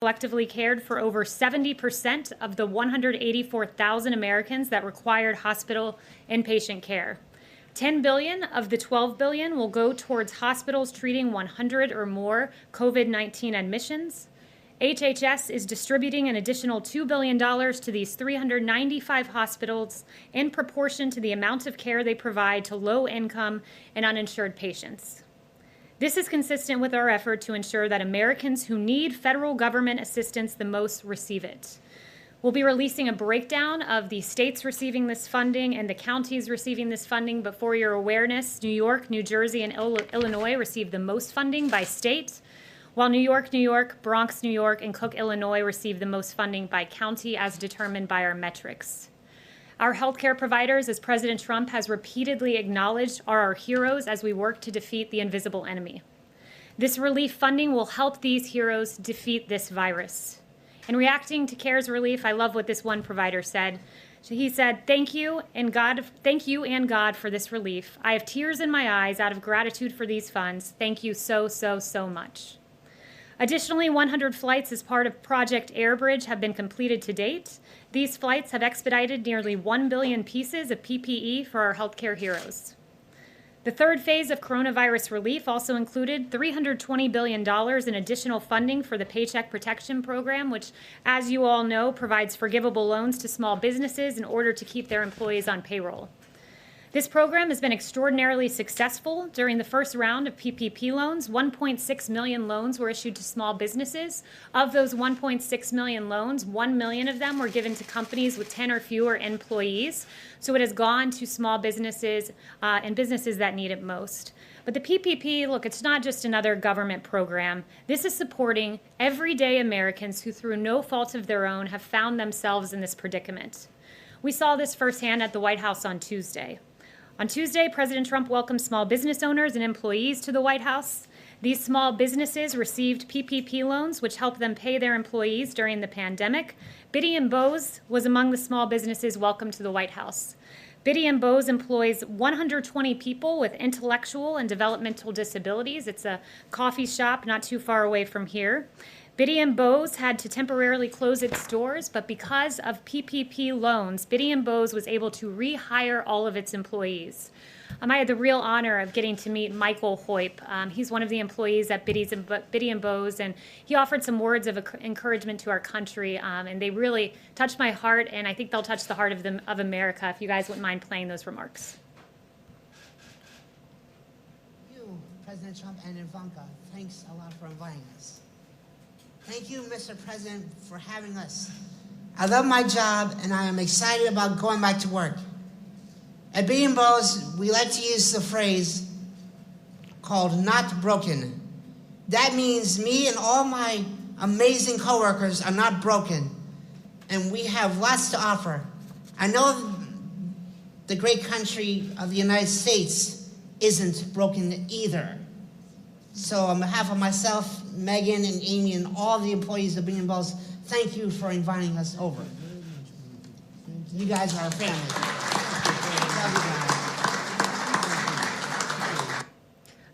collectively cared for over 70% of the 184,000 Americans that required hospital inpatient care. $10 billion of the $12 billion will go towards hospitals treating 100 or more COVID-19 admissions. HHS is distributing an additional $2 billion to these 395 hospitals in proportion to the amount of care they provide to low-income and uninsured patients. This is consistent with our effort to ensure that Americans who need federal government assistance the most receive it. We'll be releasing a breakdown of the states receiving this funding and the counties receiving this funding, but for your awareness, New York, New Jersey, and Illinois receive the most funding by state, while New York, Bronx, New York, and Cook, Illinois receive the most funding by county as determined by our metrics. Our healthcare providers, as President Trump has repeatedly acknowledged, are our heroes as we work to defeat the invisible enemy. This relief funding will help these heroes defeat this virus. In reacting to CARES relief, I love what this one provider said. He said, thank you and God for this relief. I have tears in my eyes out of gratitude for these funds. Thank you so, so, so much. Additionally, 100 flights as part of Project Airbridge have been completed to date. These flights have expedited nearly 1 billion pieces of PPE for our healthcare heroes. The third phase of coronavirus relief also included $320 billion in additional funding for the Paycheck Protection Program, which, as you all know, provides forgivable loans to small businesses in order to keep their employees on payroll. This program has been extraordinarily successful. During the first round of PPP loans, 1.6 million loans were issued to small businesses. Of those 1.6 million loans, 1 million of them were given to companies with 10 or fewer employees. So it has gone to small businesses and businesses that need it most. But the PPP, look, it's not just another government program. This is supporting everyday Americans who, through no fault of their own, have found themselves in this predicament. We saw this firsthand at the White House on Tuesday. On Tuesday, President Trump welcomed small business owners and employees to the White House. These small businesses received PPP loans, which helped them pay their employees during the pandemic. Biddy & Bose was among the small businesses welcomed to the White House. Biddy & Bose employs 120 people with intellectual and developmental disabilities. It's a coffee shop not too far away from here. Biddy & Bose had to temporarily close its doors, but because of PPP loans, Biddy & Bose was able to rehire all of its employees. I had the real honor of getting to meet Michael Hoyp. He's one of the employees at Biddy & Bose, and he offered some words of encouragement to our country, and they really touched my heart, and I think they'll touch the heart of America, if you guys wouldn't mind playing those remarks. You, President Trump and Ivanka, thanks a lot for inviting us. Thank you, Mr. President, for having us. I love my job, and I am excited about going back to work. At Biddy & Bose, we like to use the phrase called not broken. That means me and all my amazing coworkers are not broken, and we have lots to offer. I know the great country of the United States isn't broken either. So on behalf of myself, Megan, and Amy, and all the employees of Biddy & Bose, thank you for inviting us over. You guys are a family. Love you guys.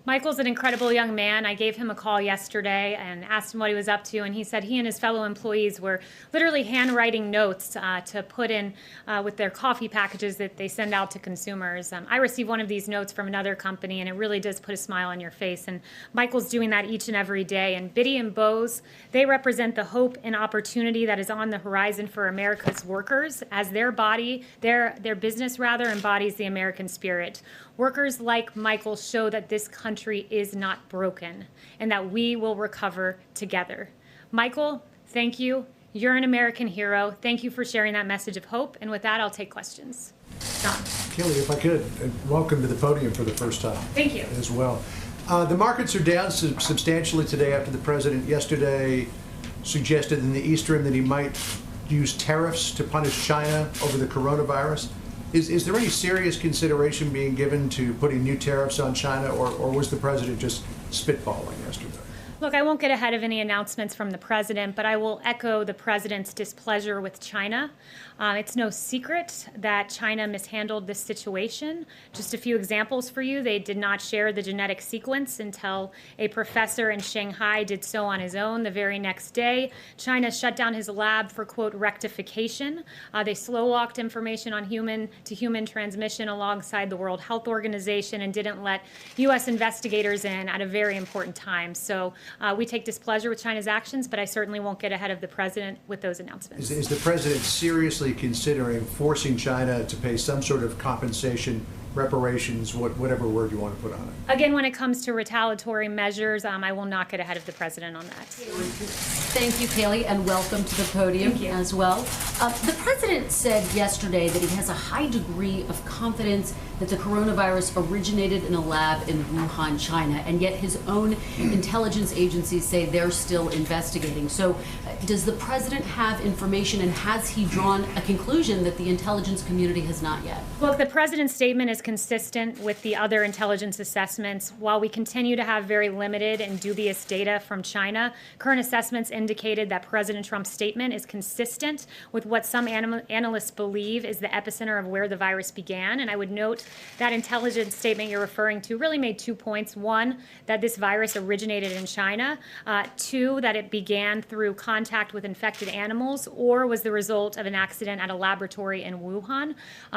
Michael's an incredible young man. I gave him a call yesterday and asked him what he was up to, and he said he and his fellow employees were literally handwriting notes to put in with their coffee packages that they send out to consumers. I received one of these notes from another company, and it really does put a smile on your face, and Michael's doing that each and every day. And Biddy & Bose, they represent the hope and opportunity that is on the horizon for America's workers, as their business embodies the American spirit. Workers like Michael show that this country is not broken and that we will recover together. Michael, thank you. You're an American hero. Thank you for sharing that message of hope. And with that, I'll take questions. John. Kayleigh, if I could, welcome to the podium for the first time. Thank you. As well. The markets are down substantially today after the president yesterday suggested in the East Room that he might use tariffs to punish China over the coronavirus. Is there any serious consideration being given to putting new tariffs on China, or was the president just spitballing yesterday? Look, I won't get ahead of any announcements from the president, but I will echo the president's displeasure with China. It's no secret that China mishandled this situation. Just a few examples for you. They did not share the genetic sequence until a professor in Shanghai did so on his own the very next day. China shut down his lab for, quote, rectification. They slow-walked information on human-to-human transmission alongside the World Health Organization and didn't let U.S. investigators in at a very important time. So we take displeasure with China's actions, but I certainly won't get ahead of the president with those announcements. Is the president seriously considering forcing China to pay some sort of compensation, reparations, whatever word you want to put on it? Again, when it comes to retaliatory measures, I will not get ahead of the president on that. Thank you, Kayleigh, and welcome to the podium as well. The president said yesterday that he has a high degree of confidence that the coronavirus originated in a lab in Wuhan, China, and yet his own intelligence agencies say they're still investigating. So does the president have information, and has he drawn a conclusion that the intelligence community has not yet? Look, the president's statement is consistent with the other intelligence assessments. While we continue to have very limited and dubious data from China, current assessments indicated that President Trump's statement is consistent with what some analysts believe is the epicenter of where the virus began. And I would note that intelligence statement you're referring to really made 2 points. One, that this virus originated in China. Two, that it began through contact with infected animals or was the result of an accident at a laboratory in Wuhan.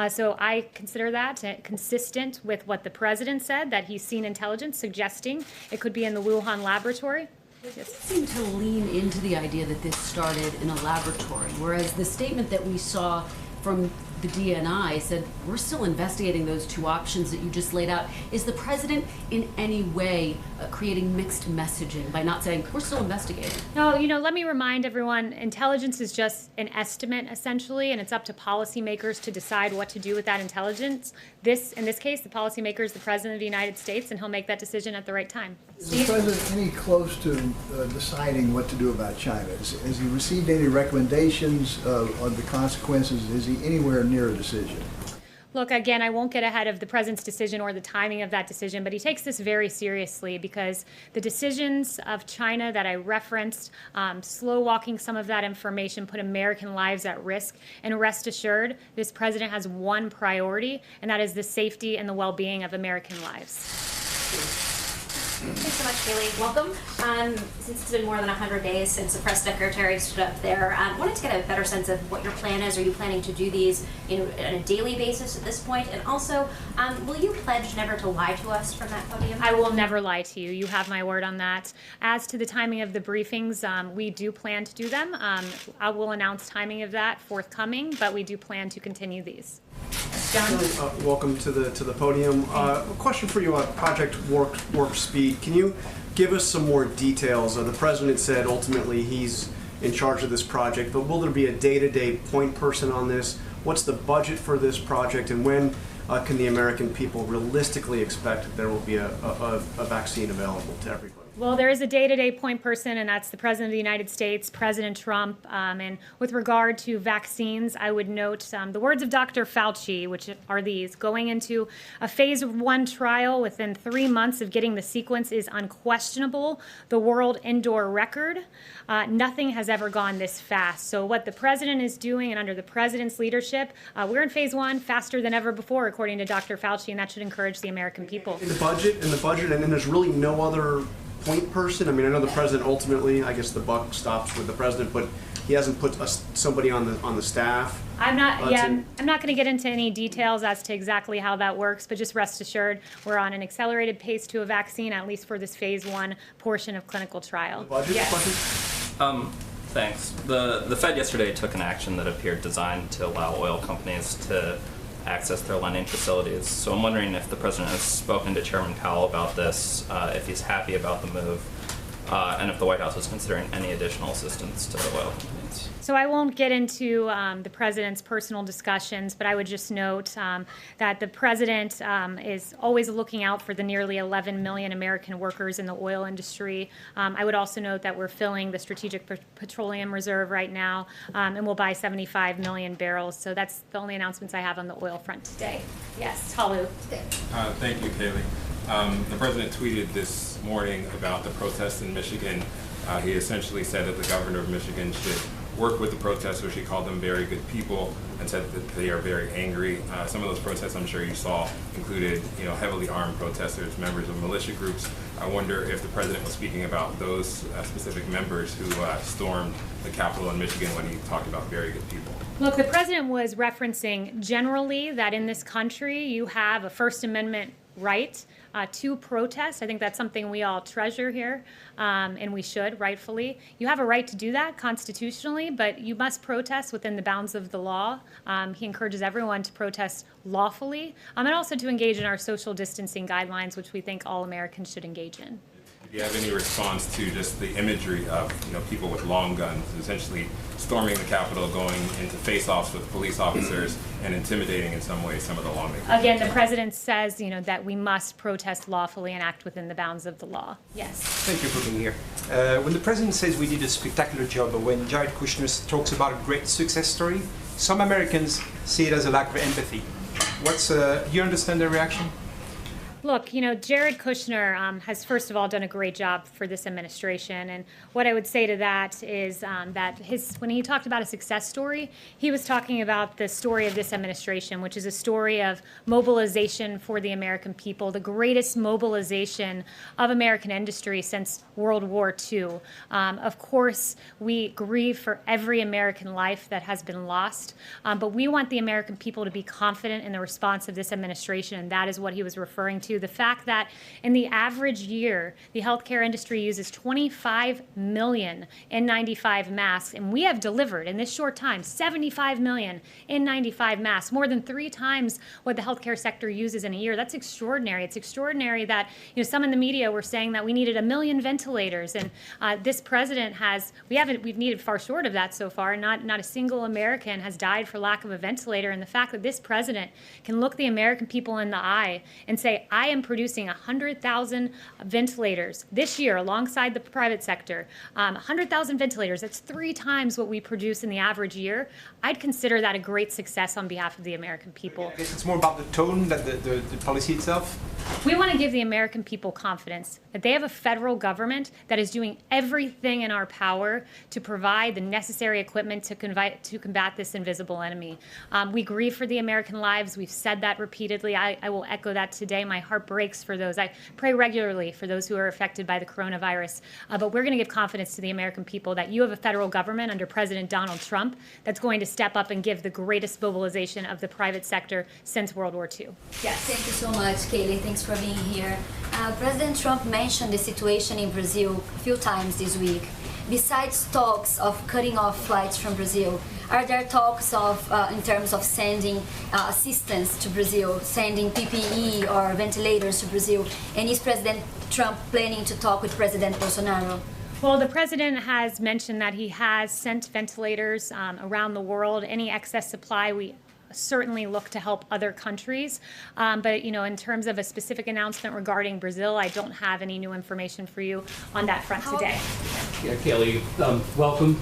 So I consider that consistent with what the president said, that he's seen intelligence suggesting it could be in the Wuhan laboratory. Yes. Seem to lean into the idea that this started in a laboratory, whereas the statement that we saw from the DNI said we're still investigating those two options that you just laid out. Is the president in any way creating mixed messaging by not saying we're still investigating? No, let me remind everyone, intelligence is just an estimate essentially, and it's up to policymakers to decide what to do with that intelligence. In this case, the policymaker is the president of the United States, and he'll make that decision at the right time. Is the president any close to deciding what to do about China? Has he received any recommendations on the consequences? Is he anywhere near a decision? Look, again, I won't get ahead of the president's decision or the timing of that decision, but he takes this very seriously because the decisions of China that I referenced, slow walking some of that information, put American lives at risk. And rest assured, this president has one priority, and that is the safety and the well-being of American lives. Thanks so much, Kayleigh. Welcome. Since it's been more than 100 days since the press secretary stood up there, I wanted to get a better sense of what your plan is. Are you planning to do these on a daily basis at this point? And also, will you pledge never to lie to us from that podium? I will never lie to you. You have my word on that. As to the timing of the briefings, we do plan to do them. I will announce timing of that forthcoming, but we do plan to continue these. John? Welcome to the podium. A question for you on Project Warp Speed. Can you give us some more details? The president said ultimately he's in charge of this project, but will there be a day-to-day point person on this? What's the budget for this project, and when can the American people realistically expect that there will be a vaccine available to everybody? Well, there is a day-to-day point person, and that's the President of the United States, President Trump. And with regard to vaccines, I would note the words of Dr. Fauci, which are these: going into a phase 1 trial within 3 months of getting the sequence is unquestionable the world indoor record. Nothing has ever gone this fast. So what the president is doing, and under the president's leadership, we're in phase 1 faster than ever before, according to Dr. Fauci, and that should encourage the American people. In the budget, and then there's really no other point person. I mean, I know the president ultimately, I guess the buck stops with the president, but he hasn't put somebody on the staff. I'm not going to get into any details as to exactly how that works, but just rest assured we're on an accelerated pace to a vaccine, at least for this phase 1 portion of clinical trial. The budget question? Thanks. The Fed yesterday took an action that appeared designed to allow oil companies to access their lending facilities. So I'm wondering if the president has spoken to Chairman Powell about this, if he's happy about the move, and if the White House is considering any additional assistance to the oil companies. So I won't get into the president's personal discussions, but I would just note that the president is always looking out for the nearly 11 million American workers in the oil industry. I would also note that we're filling the Strategic Petroleum Reserve right now, and we'll buy 75 million barrels. So that's the only announcements I have on the oil front today. Yes, Talu. Thank you, Kayleigh. The president tweeted this morning about the protests in Michigan. He essentially said that the governor of Michigan should work with the protesters. He called them very good people and said that they are very angry. Some of those protests, I'm sure you saw, included heavily armed protesters, members of militia groups. I wonder if the president was speaking about those specific members who stormed the Capitol in Michigan when he talked about very good people. Look, the president was referencing generally that in this country you have a First Amendment right to protest. I think that's something we all treasure here, and we should, rightfully. You have a right to do that constitutionally, but you must protest within the bounds of the law. He encourages everyone to protest lawfully, and also to engage in our social distancing guidelines, which we think all Americans should engage in. Do you have any response to just the imagery of people with long guns, essentially storming the Capitol, going into face-offs with police officers, and intimidating in some ways some of the lawmakers? Again, the president says, that we must protest lawfully and act within the bounds of the law. Yes. Thank you for being here. When the president says we did a spectacular job, or when Jared Kushner talks about a great success story, some Americans see it as a lack of empathy. Do you understand their reaction? Look, Jared Kushner has, first of all, done a great job for this administration. And what I would say to that is that when he talked about a success story, he was talking about the story of this administration, which is a story of mobilization for the American people, the greatest mobilization of American industry since World War II. Of course, we grieve for every American life that has been lost, but we want the American people to be confident in the response of this administration, and that is what he was referring to. The fact that in the average year, the healthcare industry uses 25 million N95 masks, and we have delivered in this short time 75 million N95 masks, more than 3 times what the healthcare sector uses in a year. That's extraordinary. It's extraordinary that some in the media were saying that we needed 1 million ventilators, and this president we've needed far short of that so far. Not a single American has died for lack of a ventilator, and the fact that this president can look the American people in the eye and say, I am producing 100,000 ventilators this year alongside the private sector. 100,000 ventilators, that's 3 times what we produce in the average year. I'd consider that a great success on behalf of the American people. I guess it's more about the tone than the policy itself. We want to give the American people confidence that they have a federal government that is doing everything in our power to provide the necessary equipment to combat this invisible enemy. We grieve for the American lives. We've said that repeatedly. I will echo that today. My heart breaks for those. I pray regularly for those who are affected by the coronavirus. But we're going to give confidence to the American people that you have a federal government under President Donald Trump that's going to step up and give the greatest mobilization of the private sector since World War II. Yes. Thank you so much, Kayleigh. Thanks for being here. President Trump mentioned the situation in Brazil a few times this week. Besides talks of cutting off flights from Brazil, are there talks of, in terms of sending assistance to Brazil, sending PPE or ventilators to Brazil? And is President Trump planning to talk with President Bolsonaro? Well, the president has mentioned that he has sent ventilators around the world. Any excess supply, we certainly look to help other countries. But, in terms of a specific announcement regarding Brazil, I don't have any new information for you on that front today. Yeah, Kayleigh, welcome.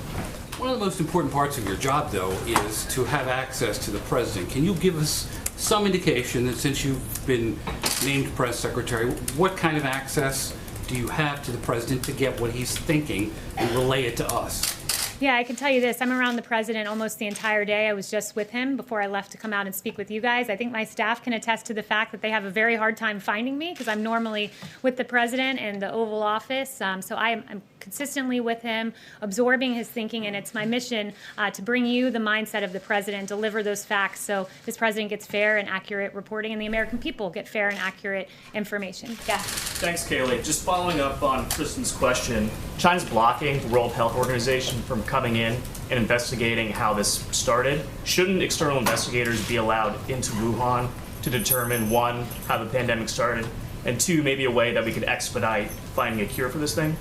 One of the most important parts of your job, though, is to have access to the president. Can you give us some indication that since you've been named press secretary, what kind of access do you have to the president to get what he's thinking and relay it to us? Yeah, I can tell you this. I'm around the president almost the entire day. I was just with him before I left to come out and speak with you guys. I think my staff can attest to the fact that they have a very hard time finding me because I'm normally with the president in the Oval Office. So I'm consistently with him, absorbing his thinking, and it's my mission to bring you the mindset of the president, deliver those facts so this president gets fair and accurate reporting and the American people get fair and accurate information. Yeah. Thanks, Kayleigh. Just following up on Kristen's question, China's blocking the World Health Organization from coming in and investigating how this started. Shouldn't external investigators be allowed into Wuhan to determine, 1, how the pandemic started, and 2, maybe a way that we could expedite finding a cure for this thing?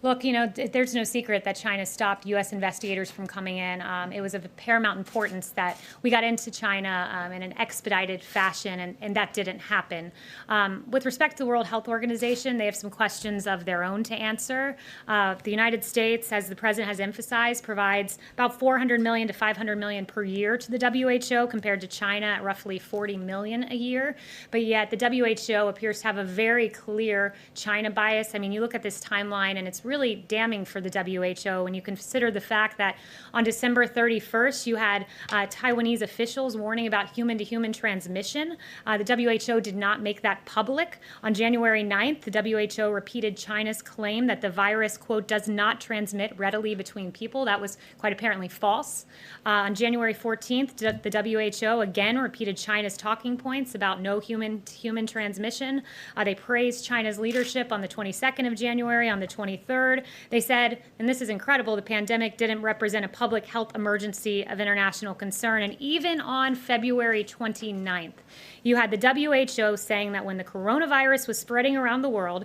Look, there's no secret that China stopped U.S. investigators from coming in. It was of paramount importance that we got into China in an expedited fashion, and that didn't happen. With respect to the World Health Organization, they have some questions of their own to answer. The United States, as the president has emphasized, provides about $400 million to $500 million per year to the WHO, compared to China at roughly $40 million a year. But yet the WHO appears to have a very clear China bias. I mean, you look at this timeline, and it's really damning for the WHO when you consider the fact that on December 31st, you had Taiwanese officials warning about human-to-human transmission. The WHO did not make that public. On January 9th, the WHO repeated China's claim that the virus, quote, does not transmit readily between people. That was quite apparently false. On January 14th, the WHO again repeated China's talking points about no human-to-human transmission. They praised China's leadership on the 22nd of January. On the 23rd, they said, and this is incredible, the pandemic didn't represent a public health emergency of international concern. And even on February 29th, you had the WHO saying that when the coronavirus was spreading around the world,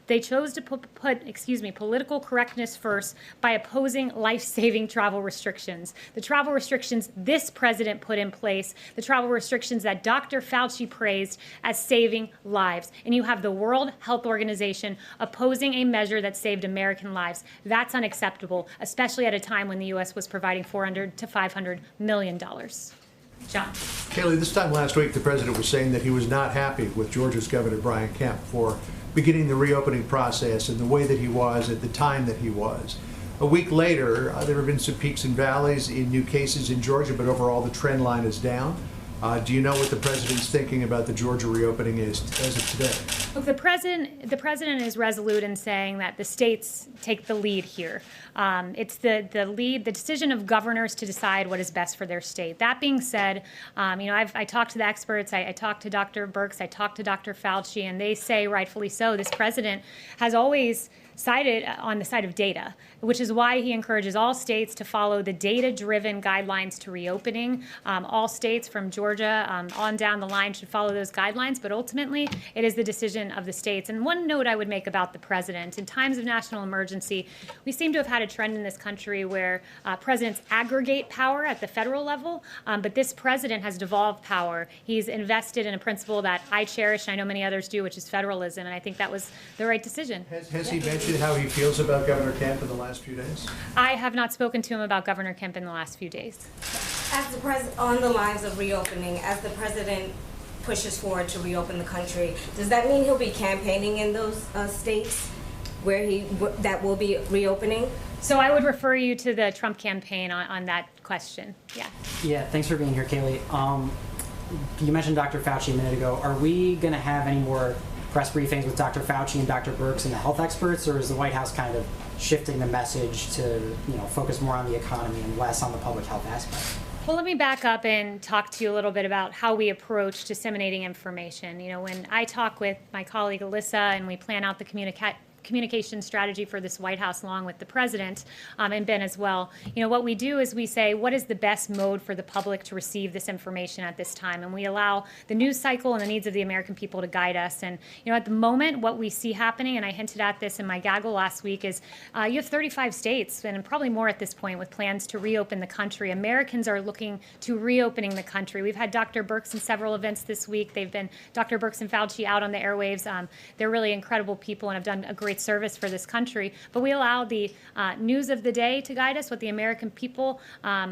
they chose to put political correctness first by opposing life-saving travel restrictions. The travel restrictions this president put in place, the travel restrictions that Dr. Fauci praised as saving lives. And you have the World Health Organization opposing a measure that saved American lives. That's unacceptable, especially at a time when the U.S. was providing $400 to $500 million. John. Kayleigh, this time last week, the president was saying that he was not happy with Georgia's Governor Brian Kemp for beginning the reopening process and the way that he was at the time that he was. A week later, there have been some peaks and valleys in new cases in Georgia, but overall the trend line is down. Do you know what the president's thinking about the Georgia reopening is as of today? Look, the president is resolute in saying that the states take the lead here. It's the decision of governors to decide what is best for their state. That being said, I talked to the experts. I talked to Dr. Birx. I talked to Dr. Fauci, and they say, rightfully so, this president has always sided on the side of data, which is why he encourages all states to follow the data-driven guidelines to reopening. All states from Georgia on down the line should follow those guidelines, but ultimately it is the decision of the states. And one note I would make about the president, in times of national emergency, we seem to have had a trend in this country where presidents aggregate power at the federal level, but this president has devolved power. He's invested in a principle that I cherish, and I know many others do, which is federalism, and I think that was the right decision. Has he mentioned how he feels about Governor Kemp in the last few days? I have not spoken to him about Governor Kemp in the last few days. As the on the lines of reopening, as the president pushes forward to reopen the country, does that mean he'll be campaigning in those states where that will be reopening? So I would refer you to the Trump campaign on that question. Yeah. Yeah. Thanks for being here, Kayleigh. You mentioned Dr. Fauci a minute ago. Are we going to have any more press briefings with Dr. Fauci and Dr. Birx and the health experts, or is the White House kind of shifting the message to focus more on the economy and less on the public health aspect? Well, let me back up and talk to you a little bit about how we approach disseminating information. When I talk with my colleague Alyssa and we plan out the communication strategy for this White House along with the president and Ben as well, what we do is we say, what is the best mode for the public to receive this information at this time? And we allow the news cycle and the needs of the American people to guide us. And at the moment, what we see happening, and I hinted at this in my gaggle last week, is you have 35 states, and probably more at this point, with plans to reopen the country. Americans are looking to reopening the country. We've had Dr. Birx in several events this week. They've been Dr. Birx and Fauci out on the airwaves. They're really incredible people and have done a great service for this country, but we allow the news of the day to guide us, what the American people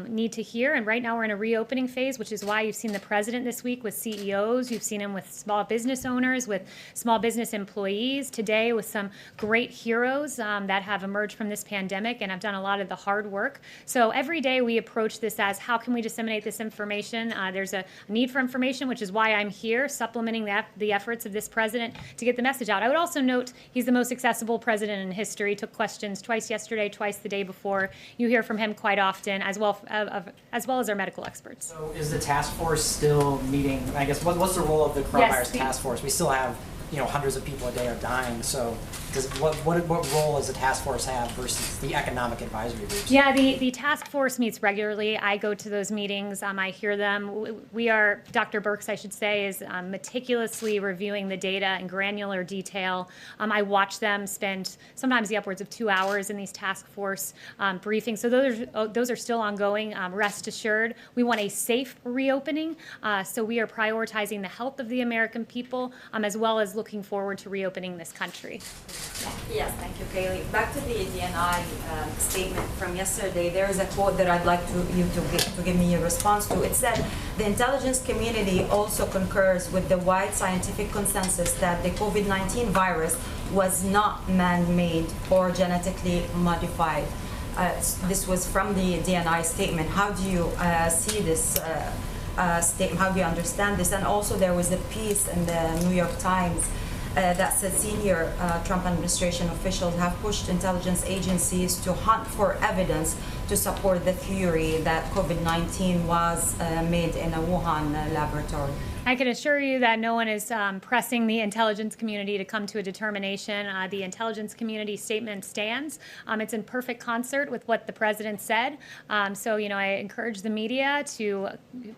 need to hear. And right now we're in a reopening phase, which is why you've seen the president this week with CEOs, you've seen him with small business owners, with small business employees, today with some great heroes that have emerged from this pandemic and have done a lot of the hard work. So every day we approach this as, how can we disseminate this information? There's a need for information, which is why I'm here supplementing the efforts of this president to get the message out. I would also note he's the most accessible president in history. Took questions twice yesterday, twice the day before. You hear from him quite often, as well as our medical experts. So is the task force still meeting? I guess what's the role of the coronavirus task force? We still have hundreds of people a day are dying. So what role does the task force have versus the economic advisory groups? Yeah, the task force meets regularly. I go to those meetings. I hear them. Dr. Birx, I should say, is meticulously reviewing the data in granular detail. I watch them spend sometimes the upwards of 2 hours in these task force briefings. So those are still ongoing. Rest assured, we want a safe reopening. So we are prioritizing the health of the American people, as well as looking forward to reopening this country. Yes, thank you, Kayleigh. Back to the DNI statement from yesterday, there is a quote that I'd like you to give me a response to. It said, the intelligence community also concurs with the wide scientific consensus that the COVID-19 virus was not man-made or genetically modified. This was from the DNI statement. How do you see this statement? How do you understand this? And also there was a piece in the New York Times that said senior Trump administration officials have pushed intelligence agencies to hunt for evidence to support the theory that COVID-19 was made in a Wuhan laboratory. I can assure you that no one is pressing the intelligence community to come to a determination. The intelligence community statement stands. It's in perfect concert with what the president said. So, I encourage the media to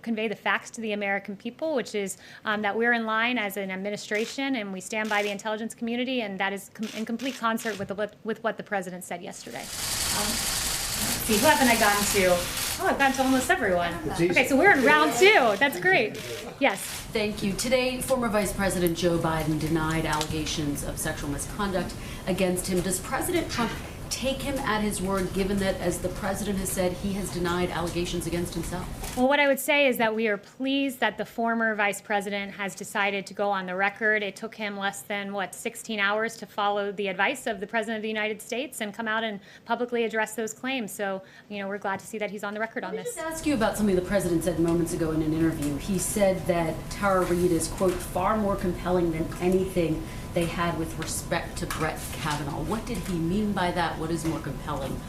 convey the facts to the American people, which is that we're in line as an administration and we stand by the intelligence community, and that is in complete concert with what the president said yesterday. See, who haven't I gotten to? Oh, I've gotten to almost everyone. Okay, so we're in round 2. That's great. Yes. Thank you. Today, former Vice President Joe Biden denied allegations of sexual misconduct against him. Does President Trump take him at his word, given that, as the president has said, he has denied allegations against himself? Well, what I would say is that we are pleased that the former vice president has decided to go on the record. It took him less than, 16 hours to follow the advice of the president of the United States and come out and publicly address those claims. So, we're glad to see that he's on the record on this. Let me just ask you about something the president said moments ago in an interview. He said that Tara Reade is, quote, far more compelling than anything they had with respect to Brett Kavanaugh. What did he mean by that? What is more compelling?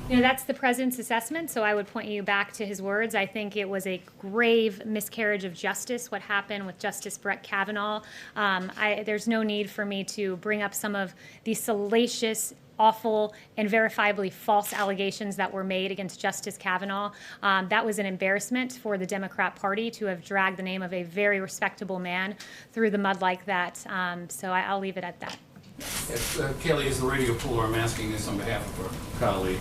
That's the president's assessment, so I would point you back to his words. I think it was a grave miscarriage of justice, what happened with Justice Brett Kavanaugh. There's no need for me to bring up some of the salacious, awful, and verifiably false allegations that were made against Justice Kavanaugh. That was an embarrassment for the Democrat Party to have dragged the name of a very respectable man through the mud like that. So I'll leave it at that. Yes, Kayleigh, as the radio puller, I'm asking this on behalf of our colleague.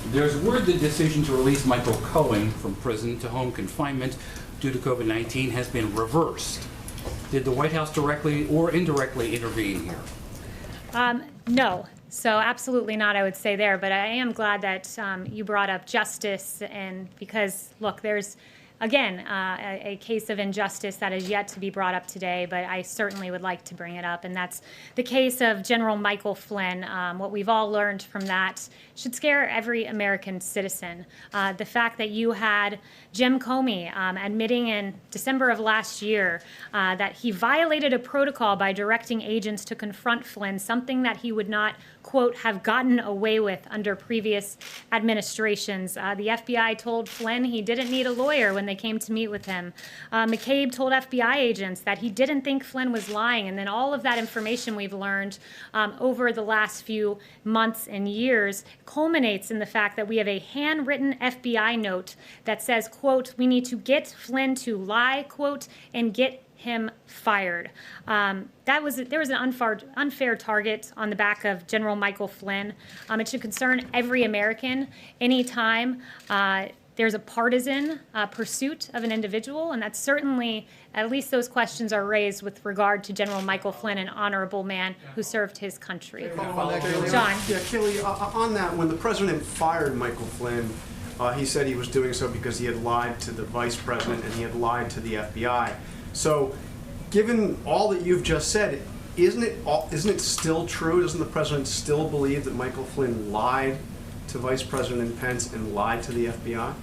There's word the decision to release Michael Cohen from prison to home confinement due to COVID-19 has been reversed. Did the White House directly or indirectly intervene here? No. So absolutely not, I would say there. But I am glad that you brought up justice, and because, look, there's, again, a case of injustice that is yet to be brought up today, but I certainly would like to bring it up, and that's the case of General Michael Flynn. What we've all learned from that should scare every American citizen. The fact that you had Jim Comey admitting in December of last year that he violated a protocol by directing agents to confront Flynn, something that he would not, quote, have gotten away with under previous administrations. The FBI told Flynn he didn't need a lawyer when they came to meet with him. McCabe told FBI agents that he didn't think Flynn was lying, and then all of that information we've learned over the last few months and years culminates in the fact that we have a handwritten FBI note that says, quote, we need to get Flynn to lie, quote, and get him fired. There was an unfair target on the back of General Michael Flynn. It should concern every American anytime there's a partisan pursuit of an individual, and that's certainly, at least those questions are raised with regard to General Michael Flynn, an honorable man who served his country. John. Yeah, Kayleigh, on that, when the president fired Michael Flynn, he said he was doing so because he had lied to the vice president and he had lied to the FBI. So, given all that you've just said, isn't it still true? Doesn't the president still believe that Michael Flynn lied to Vice President Pence and lied to the FBI?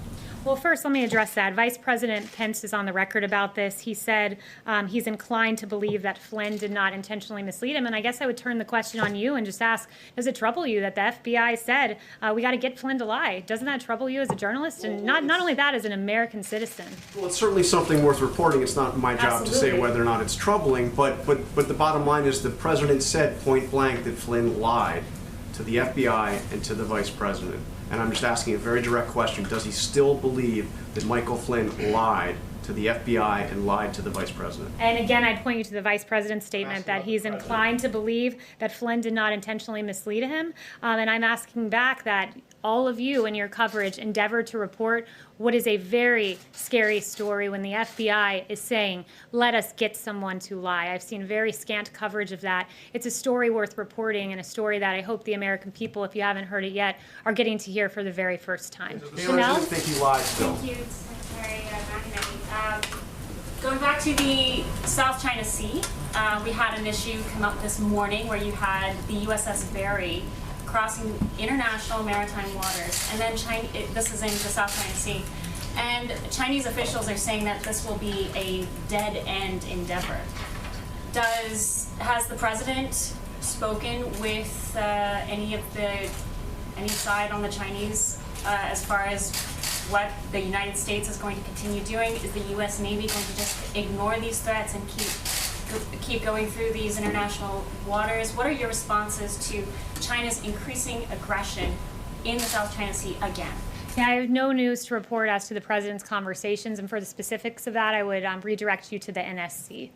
Well, first, let me address that. Vice President Pence is on the record about this. He said he's inclined to believe that Flynn did not intentionally mislead him. And I guess I would turn the question on you and just ask, does it trouble you that the FBI said, we got to get Flynn to lie? Doesn't that trouble you as a journalist? And not only that, as an American citizen? Well, it's certainly something worth reporting. It's not my job to say Absolutely. whether or not it's troubling, but the bottom line is the president said point blank that Flynn lied to the FBI and to the vice president. And I'm just asking a very direct question. Does he still believe that Michael Flynn lied to the FBI and lied to the vice president? And again, I'd point you to the vice president's statement that he's inclined to believe that Flynn did not intentionally mislead him. And I'm asking back that all of you in your coverage endeavor to report what is a very scary story when the FBI is saying, let us get someone to lie. I've seen very scant coverage of that. It's a story worth reporting and a story that I hope the American people, if you haven't heard it yet, are getting to hear for the very first time. Does the president think he lied still? Thank you, Secretary McEnany. Going back to the South China Sea, we had an issue come up this morning where you had the USS Barry crossing international maritime waters, and then this is in the South China Sea, and Chinese officials are saying that this will be a dead-end endeavor. Has the president spoken with any side on the Chinese as far as what the United States is going to continue doing? Is the U.S. Navy going to just ignore these threats and keep going through these international waters? What are your responses to China's increasing aggression in the South China Sea again? Yeah, I have no news to report as to the president's conversations, and for the specifics of that, I would redirect you to the NSC.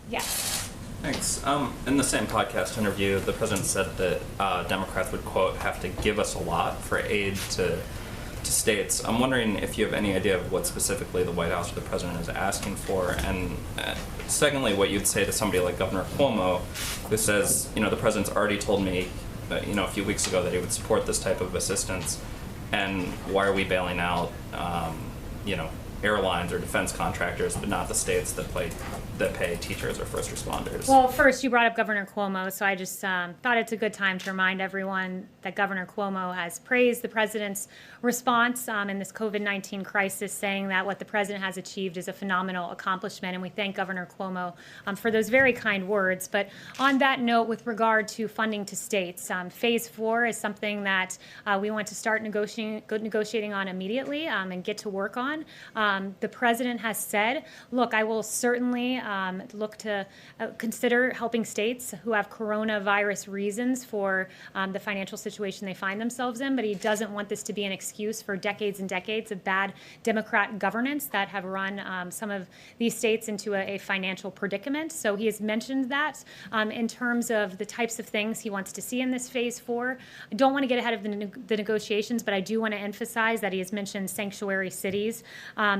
Yes. Thanks. In the same podcast interview, the president said that Democrats would, quote, have to give us a lot for aid to states. I'm wondering if you have any idea of what specifically the White House or the president is asking for, and secondly, what you'd say to somebody like Governor Cuomo, who says, the president's already told me, a few weeks ago that he would support this type of assistance, and why are we bailing out, airlines or defense contractors, but not the states that pay teachers or first responders? Well, first, you brought up Governor Cuomo, so I just thought it's a good time to remind everyone that Governor Cuomo has praised the president's response in this COVID-19 crisis, saying that what the president has achieved is a phenomenal accomplishment, and we thank Governor Cuomo for those very kind words. But on that note, with regard to funding to states, Phase 4 is something that we want to start negotiating on immediately and get to work on. The president has said, look, I will certainly look to consider helping states who have coronavirus reasons for the financial situation they find themselves in, but he doesn't want this to be an excuse for decades and decades of bad Democrat governance that have run some of these states into a financial predicament. So he has mentioned that in terms of the types of things he wants to see in this Phase 4. I don't want to get ahead of the negotiations, but I do want to emphasize that he has mentioned sanctuary cities.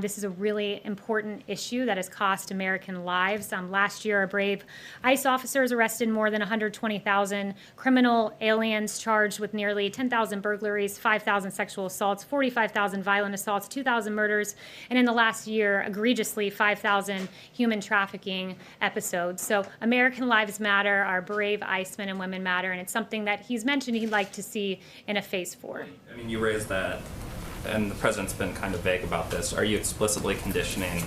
This is a really important issue that has cost American lives. Last year, our brave ICE officers arrested more than 120,000 criminal aliens charged with nearly 10,000 burglaries, 5,000 sexual assaults, 45,000 violent assaults, 2,000 murders, and in the last year, egregiously, 5,000 human trafficking episodes. So American lives matter, our brave ICE men and women matter, and it's something that he's mentioned he'd like to see in a Phase 4. I mean, you raised that, and the president's been kind of vague about this. Are you explicitly conditioning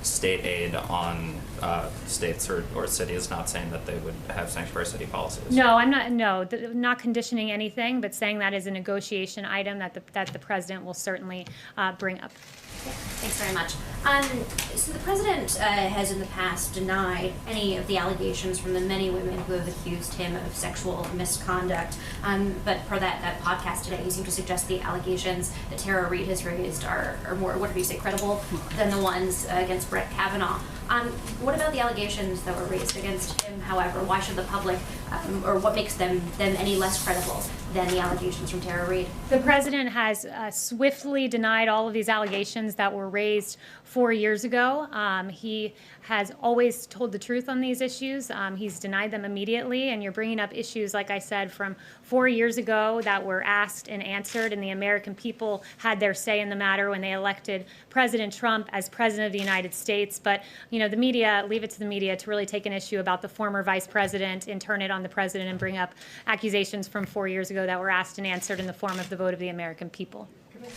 state aid on states or cities, not saying that they would have sanctuary city policies? No, I'm not. No, not conditioning anything, but saying that is a negotiation item that the president will certainly bring up. Thanks very much. So the president has in the past denied any of the allegations from the many women who have accused him of sexual misconduct. But per that podcast today, he seemed to suggest the allegations that Tara Reade has raised are more, what do you say, credible than the ones against Brett Kavanaugh. What about the allegations that were raised against him, however? Why should the public, or what makes them any less credible than the allegations from Tara Reade? The president has swiftly denied all of these allegations that were raised 4 years ago. He has always told the truth on these issues. He's denied them immediately, and you're bringing up issues, like I said, from 4 years ago that were asked and answered, and the American people had their say in the matter when they elected President Trump as President of the United States. But, you know, the media, leave it to the media to really take an issue about the former vice president and turn it on the president and bring up accusations from 4 years ago that were asked and answered in the form of the vote of the American people.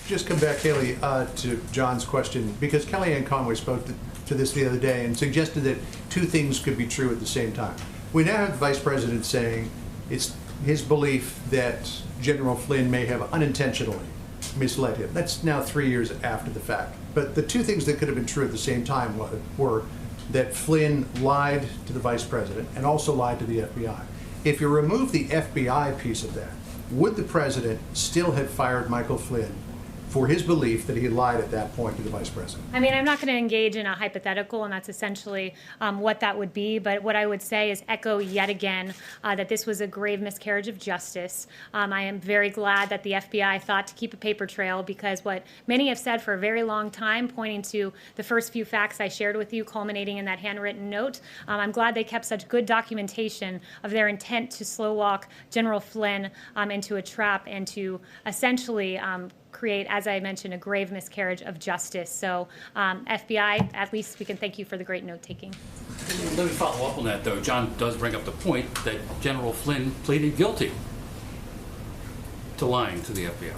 Just come back, Kayleigh, to John's question, because Kellyanne Conway spoke to this the other day and suggested that two things could be true at the same time. We now have the Vice President saying it's his belief that General Flynn may have unintentionally misled him. That's now 3 years after the fact. But the two things that could have been true at the same time were that Flynn lied to the Vice President and also lied to the FBI. If you remove the FBI piece of that, would the President still have fired Michael Flynn for his belief that he lied at that point to the Vice President? I mean, I'm not going to engage in a hypothetical, and that's essentially what that would be. But what I would say is echo yet again that this was a grave miscarriage of justice. I am very glad that the FBI thought to keep a paper trail, because what many have said for a very long time, pointing to the first few facts I shared with you, culminating in that handwritten note, I'm glad they kept such good documentation of their intent to slow walk General Flynn into a trap and to essentially create, as I mentioned, a grave miscarriage of justice. So FBI, at least we can thank you for the great note-taking. Let me follow up on that, though. John does bring up the point that General Flynn pleaded guilty to lying to the FBI.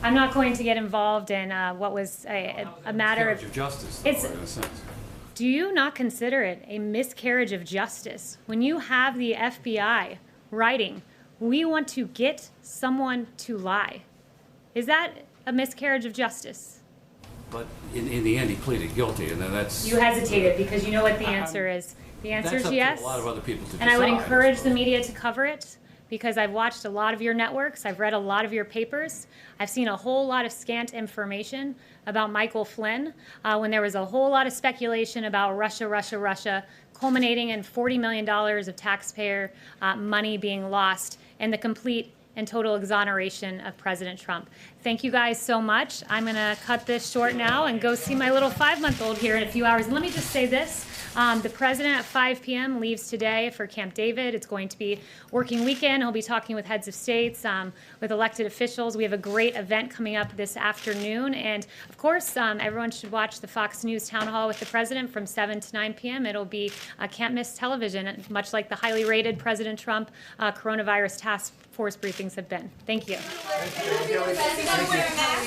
I'm not going to get involved in what was a matter of justice. It's, do you not consider it a miscarriage of justice when you have the FBI writing, "We want to get someone to lie"? Is that a miscarriage of justice? But in the end, he pleaded guilty, and then that's... You hesitated because you know what the answer is. The answer is yes. That's up to a lot of other people to decide. And I would encourage the media to cover it, because I've watched a lot of your networks, I've read a lot of your papers, I've seen a whole lot of scant information about Michael Flynn, when there was a whole lot of speculation about Russia, culminating in $40 million of taxpayer money being lost, and the complete and total exoneration of President Trump. Thank you guys so much. I'm gonna cut this short now and go see my little 5-month-old here in a few hours. And let me just say this, the President at 5 p.m. leaves today for Camp David. It's going to be working weekend. He'll be talking with heads of states, with elected officials. We have a great event coming up this afternoon. And of course, everyone should watch the Fox News Town Hall with the President from 7 to 9 p.m. It'll be can't miss television, much like the highly rated President Trump coronavirus task force briefings have been. Thank you. Thank you.